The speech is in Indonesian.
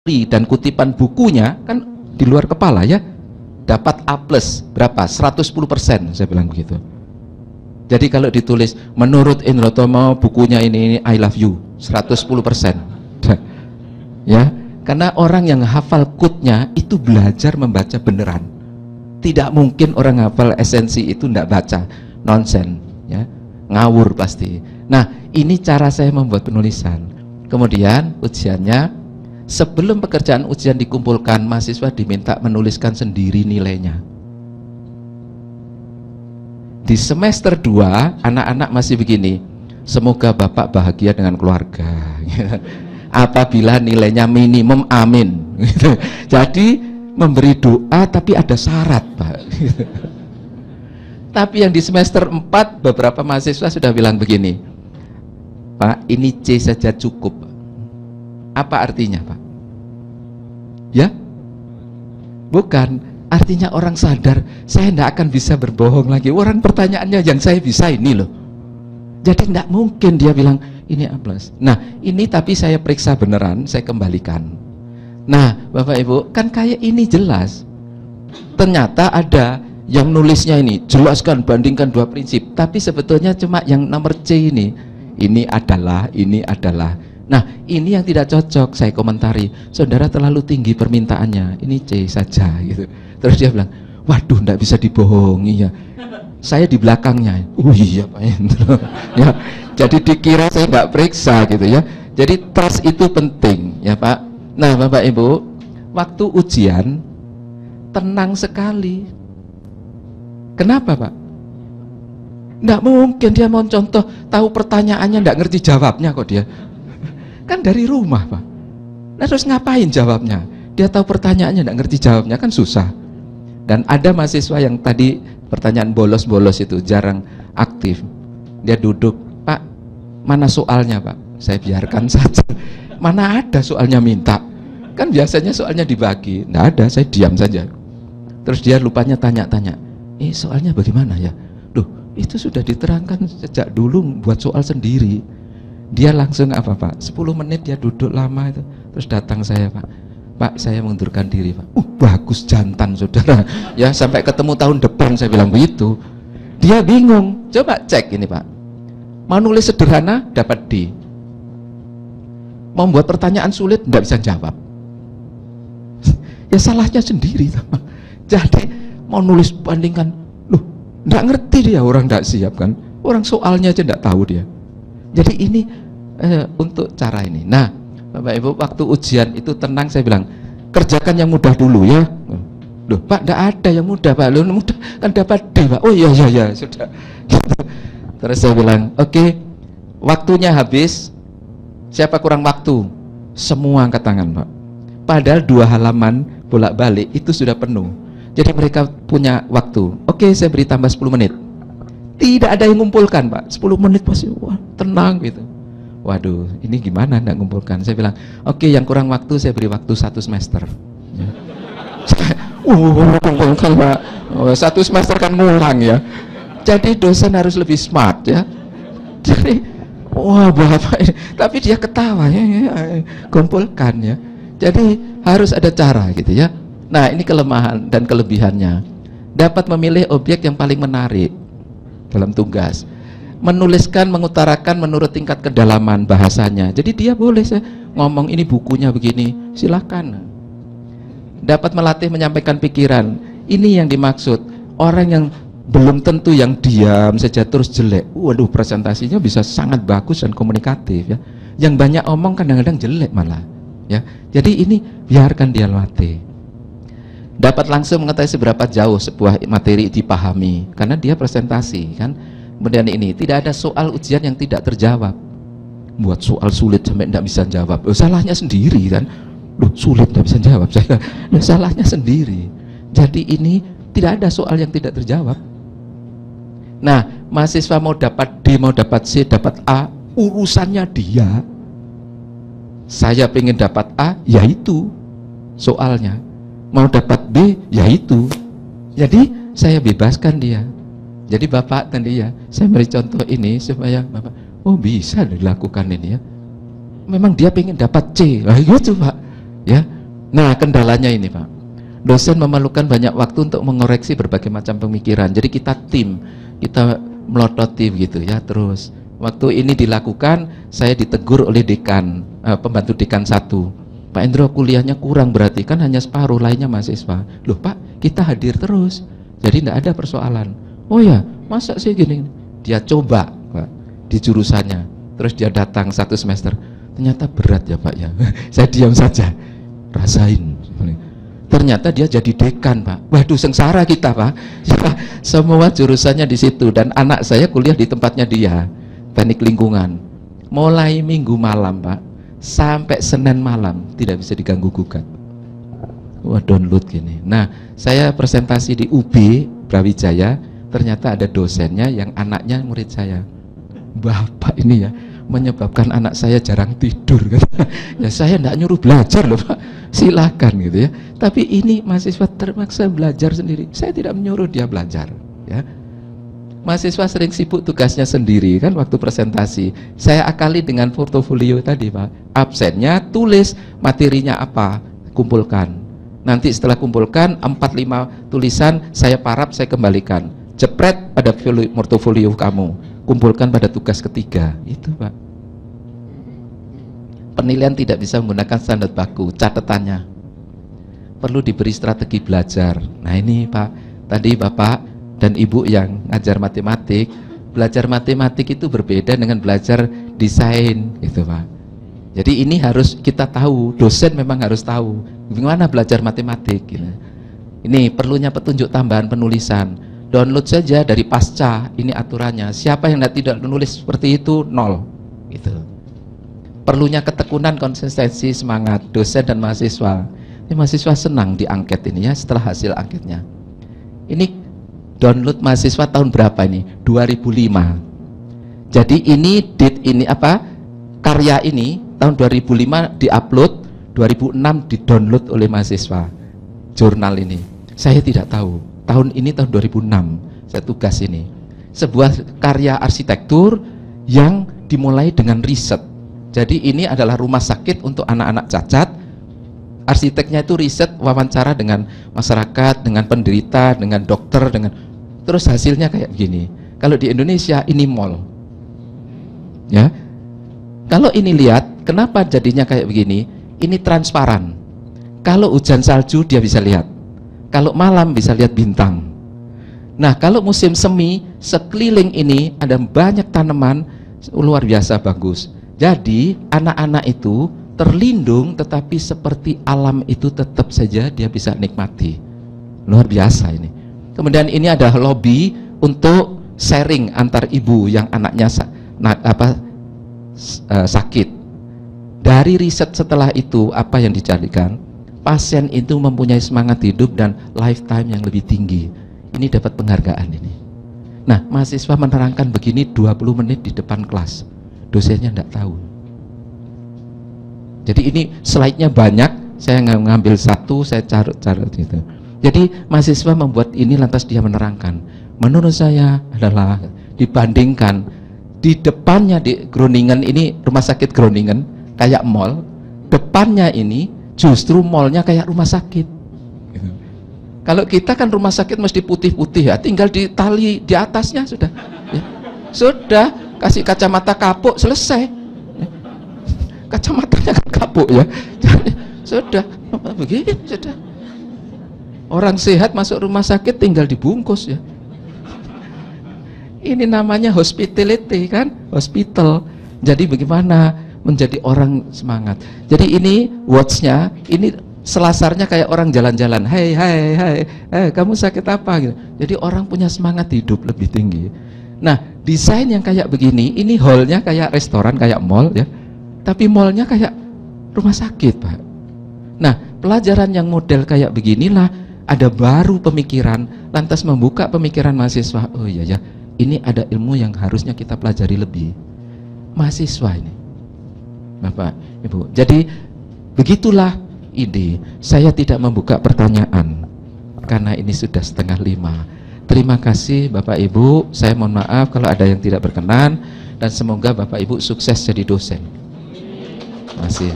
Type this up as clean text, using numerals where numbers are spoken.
dan kutipan bukunya kan di luar kepala ya, dapat A plus berapa? 110%, saya bilang begitu. Jadi kalau ditulis menurut Indrotomo bukunya ini I love you 110%. Ya, karena orang yang hafal quote-nya itu belajar membaca beneran. Tidak mungkin orang hafal esensi itu tidak baca, nonsen ya, ngawur pasti. Nah, ini cara saya membuat penulisan. Kemudian ujiannya, sebelum pekerjaan ujian dikumpulkan, mahasiswa diminta menuliskan sendiri nilainya. Di semester 2, anak-anak masih begini, semoga Bapak bahagia dengan keluarga. Apabila nilainya minimum, amin. Jadi memberi doa tapi ada syarat, Pak. Tapi yang di semester 4, beberapa mahasiswa sudah bilang begini, Pak, ini C saja cukup. Apa artinya, Pak? Ya? Bukan. Artinya orang sadar, saya tidak akan bisa berbohong lagi. Orang pertanyaannya yang saya bisa ini loh. Jadi tidak mungkin dia bilang, ini A+. Nah, ini tapi saya periksa beneran, saya kembalikan. Nah, Bapak Ibu, kan kayak ini jelas. Ternyata ada yang nulisnya ini, jelaskan, bandingkan dua prinsip. Tapi sebetulnya cuma yang nomor C ini adalah. Nah, ini yang tidak cocok, saya komentari. Saudara terlalu tinggi permintaannya, ini C saja gitu. Terus dia bilang, waduh, tidak bisa dibohongi ya. Saya di belakangnya, iya Pak Hendro. Ya, jadi dikira saya nggak periksa gitu ya. Jadi trust itu penting ya Pak. Nah Bapak Ibu, waktu ujian tenang sekali. Kenapa Pak? Nggak mungkin dia mau contoh, tahu pertanyaannya nggak ngerti jawabnya kok dia. Kan dari rumah Pak. Nah terus ngapain jawabnya? Dia tahu pertanyaannya nggak ngerti jawabnya, kan susah. Dan ada mahasiswa yang tadi pertanyaan bolos-bolos itu jarang aktif. Dia duduk, Pak, mana soalnya Pak? Saya biarkan saja. Mana ada soalnya minta? Kan biasanya soalnya dibagi. Nggak ada, saya diam saja. Terus dia lupanya tanya-tanya, soalnya bagaimana ya? Duh, itu sudah diterangkan sejak dulu buat soal sendiri. Dia langsung apa Pak? 10 menit dia duduk lama itu. Terus datang saya, Pak, saya mengundurkan diri Pak. Bagus jantan saudara. Ya sampai ketemu tahun depan saya bilang begitu. Dia bingung. Coba cek ini Pak. Mau nulis sederhana dapat D. Mau membuat pertanyaan sulit tidak bisa jawab. Ya salahnya sendiri. Jadi mau nulis bandingkan, loh, tidak ngerti dia, orang tidak siap kan. Orang soalnya aja tidak tahu dia. Jadi ini untuk cara ini. Nah, Bapak Ibu, waktu ujian itu tenang, saya bilang, kerjakan yang mudah dulu ya. Loh, Pak, tidak ada yang mudah, Pak. Loh, mudah kan dapat D, Pak. Oh iya, sudah. Terus saya bilang, oke, waktunya habis. Siapa kurang waktu? Semua angkat tangan, Pak. Padahal 2 halaman bolak-balik itu sudah penuh. Jadi mereka punya waktu. Oke, saya beri tambah 10 menit. Tidak ada yang mengumpulkan Pak. 10 menit pasti wah, tenang gitu. Waduh, ini gimana tidak mengumpulkan? Saya bilang, oke, yang kurang waktu saya beri waktu 1 semester. Ya. Kumpulkan Pak. 1 semester kan ngulang ya. Jadi dosen harus lebih smart ya. Jadi, wah Bapak ini. Tapi dia ketawa ya, kumpulkan ya. Jadi harus ada cara gitu ya. Nah ini kelemahan dan kelebihannya. Dapat memilih objek yang paling menarik dalam tugas, menuliskan, mengutarakan menurut tingkat kedalaman bahasanya. Jadi dia boleh saya ngomong ini bukunya begini, silakan. Dapat melatih menyampaikan pikiran. Ini yang dimaksud. Orang yang belum tentu yang diam saja terus jelek. Waduh, presentasinya bisa sangat bagus dan komunikatif ya. Yang banyak omong kadang-kadang jelek malah. Ya. Jadi ini biarkan dia latih. Dapat langsung mengetahui seberapa jauh sebuah materi dipahami karena dia presentasi kan. Kemudian ini tidak ada soal ujian yang tidak terjawab. Buat soal sulit sampai tidak bisa jawab, salahnya sendiri kan. Loh, sulit tidak bisa jawab saya. Salahnya sendiri. Jadi ini tidak ada soal yang tidak terjawab. Nah, mahasiswa mau dapat D, mau dapat C, dapat A, urusannya dia. Saya pengen dapat A, yaitu soalnya. Mau dapat B, yaitu. Jadi saya bebaskan dia. Jadi Bapak tadi ya, saya beri contoh ini supaya Bapak, oh bisa dilakukan ini ya. Memang dia pengen dapat C, lah gitu Pak. Ya. Nah, kendalanya ini, Pak. Dosen memerlukan banyak waktu untuk mengoreksi berbagai macam pemikiran. Jadi kita tim, kita melototin gitu ya. Terus waktu ini dilakukan, saya ditegur oleh dekan, pembantu dekan 1. Pak Endro, kuliahnya kurang, berarti kan hanya separuh, lainnya mahasiswa. Loh Pak, kita hadir terus, jadi tidak ada persoalan. Oh ya, masa sih gini? Dia coba Pak di jurusannya, terus dia datang 1 semester, ternyata berat ya Pak ya. Saya diam saja, rasain. Ternyata dia jadi dekan Pak. Waduh, sengsara kita Pak. Semua jurusannya di situ, dan anak saya kuliah di tempatnya dia, teknik lingkungan. Mulai Minggu malam Pak, sampai Senin malam tidak bisa diganggu gugat. Wah, download gini. Nah, saya presentasi di UB Brawijaya, ternyata ada dosennya yang anaknya murid saya. Bapak ini ya menyebabkan anak saya jarang tidur. Ya saya tidak nyuruh belajar loh Pak, silakan gitu ya. Tapi ini mahasiswa terpaksa belajar sendiri. Saya tidak menyuruh dia belajar. Ya. Mahasiswa sering sibuk tugasnya sendiri kan waktu presentasi. Saya akali dengan portofolio tadi Pak. Absennya tulis materinya apa, kumpulkan. Nanti setelah kumpulkan 4-5 tulisan saya parap, saya kembalikan. Jepret pada portofolio kamu, kumpulkan pada tugas ketiga. Itu Pak. Penilaian tidak bisa menggunakan standar baku, catatannya perlu diberi strategi belajar. Nah ini Pak, tadi Bapak dan Ibu yang ngajar matematik, belajar matematik itu berbeda dengan belajar desain gitu Pak. Jadi ini harus kita tahu, dosen memang harus tahu bagaimana belajar matematik gitu. Ini perlunya petunjuk tambahan penulisan. Download saja dari pasca, ini aturannya. Siapa yang tidak menulis seperti itu, 0 gitu. Perlunya ketekunan, konsistensi, semangat dosen dan mahasiswa. Ini mahasiswa senang di angket ini ya, setelah hasil angketnya. Ini download mahasiswa tahun berapa ini? 2005. Jadi ini karya ini tahun 2005 diupload, 2006 didownload oleh mahasiswa. Jurnal ini saya tidak tahu. Tahun ini tahun 2006 saya tugas ini. Sebuah karya arsitektur yang dimulai dengan riset. Jadi ini adalah rumah sakit untuk anak-anak cacat. Arsiteknya itu riset, wawancara dengan masyarakat, dengan penderita, dengan dokter, terus hasilnya kayak begini. Kalau di Indonesia ini mall. Ya. Kalau ini lihat, kenapa jadinya kayak begini? Ini transparan. Kalau hujan salju dia bisa lihat. Kalau malam bisa lihat bintang. Nah, kalau musim semi, sekeliling ini ada banyak tanaman, luar biasa bagus. Jadi, anak-anak itu terlindung, tetapi seperti alam itu tetap saja dia bisa nikmati. Luar biasa ini. Kemudian ini ada lobby untuk sharing antar ibu yang anaknya sakit. Dari riset setelah itu, apa yang dicarikan? Pasien itu mempunyai semangat hidup dan lifetime yang lebih tinggi. Ini dapat penghargaan ini. Nah, mahasiswa menerangkan begini 20 menit di depan kelas. Dosennya tidak tahu. Jadi ini slide-nya banyak, saya ngambil satu, saya carut-carut gitu. Jadi mahasiswa membuat ini lantas dia menerangkan. Menurut saya adalah dibandingkan di depannya di Groningen ini, rumah sakit Groningen kayak mall, depannya ini justru mallnya kayak rumah sakit. Kalau kita kan rumah sakit mesti putih-putih ya, tinggal di tali di atasnya sudah. Ya. Sudah, kasih kacamata kapuk selesai. Ya. Kacamatanya kan kapuk ya. Sudah, begini sudah. Orang sehat masuk rumah sakit tinggal dibungkus ya. Ini namanya hospitality kan, hospital. Jadi bagaimana menjadi orang semangat. Jadi ini watch-nya, ini selasarnya kayak orang jalan-jalan. Hai, kamu sakit apa? Gitu. Jadi orang punya semangat hidup lebih tinggi. Nah, desain yang kayak begini, ini hall-nya kayak restoran, kayak mall ya. Tapi mall-nya kayak rumah sakit, Pak. Nah, pelajaran yang model kayak beginilah, ada baru pemikiran, lantas membuka pemikiran mahasiswa. Oh iya ya, ini ada ilmu yang harusnya kita pelajari lebih. Mahasiswa ini. Bapak, Ibu. Jadi begitulah ide. Saya tidak membuka pertanyaan karena ini sudah 4:30. Terima kasih Bapak Ibu. Saya mohon maaf kalau ada yang tidak berkenan dan semoga Bapak Ibu sukses jadi dosen. Terima kasih.